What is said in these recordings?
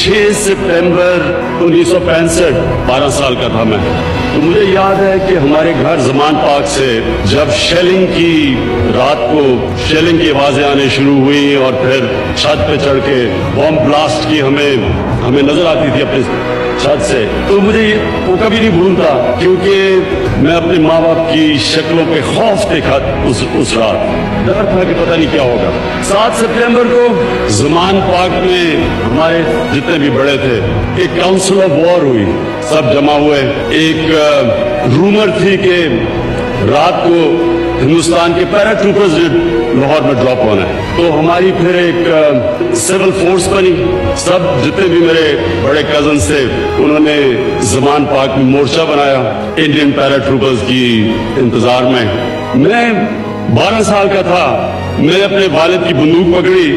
6 सितंबर 1965 12 साल का था मैं। तो मुझे याद है कि हमारे घर जमान पार्क से जब शेलिंग की रात को शेलिंग की आवाजें आने शुरू हुई और फिर छत पे चढ़ के बॉम्ब ब्लास्ट की हमें नजर आती थी अपने छत से, तो मुझे वो कभी नहीं भूलता, क्योंकि मैं अपने माँ बाप की शक्लों पे खौफ देखा उस रात। डर था कि पता नहीं क्या होगा। 7 सितंबर को जमान पार्क में हमारे जितने भी बड़े थे एक काउंसिल ऑफ वॉर हुई, सब जमा हुए। एक रूमर थी कि रात को हिंदुस्तान के पैराट्रूपर्स लाहौर में ड्रॉप होना है, तो हमारी फिर एक सिविल फोर्स बनी। सब जितने भी मेरे बड़े कजन्स थे उन्होंने जमान पार्क में मोर्चा बनाया इंडियन पैराट्रूपर्स की इंतजार में। मैं 12 साल का था, मैंने अपने वालिद की बंदूक पकड़ी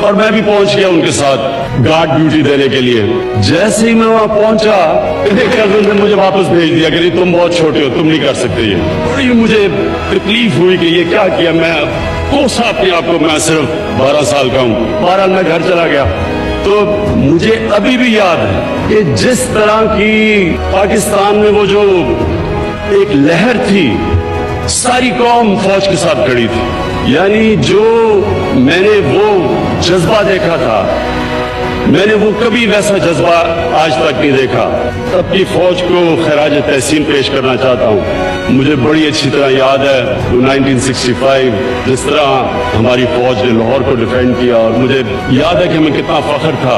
और मैं भी पहुंच गया उनके साथ गार्ड ड्यूटी देने के लिए। जैसे ही मैं वहां पहुंचा, एक कजन ने मुझे वापस भेज दिया कि तुम बहुत छोटे हो, तुम नहीं कर सकते ये। बड़ी मुझे तकलीफ हुई कि ये क्या किया। मैं कोसा अपने आप को, मैं सिर्फ 12 साल का हूँ। 12 में घर चला गया। तो मुझे अभी भी याद है कि जिस तरह की पाकिस्तान में वो जो एक लहर थी, सारी कौम फौज के साथ खड़ी थी। यानी जो मैंने वो जज्बा देखा था, मैंने वो कभी वैसा जज्बा आज तक नहीं देखा। तब की फौज को खराज तहसीन पेश करना चाहता हूँ। मुझे बड़ी अच्छी तरह याद है 1965 जिस तरह हमारी फौज ने लाहौर को डिफेंड किया, और मुझे याद है कि हमें कितना फख्र था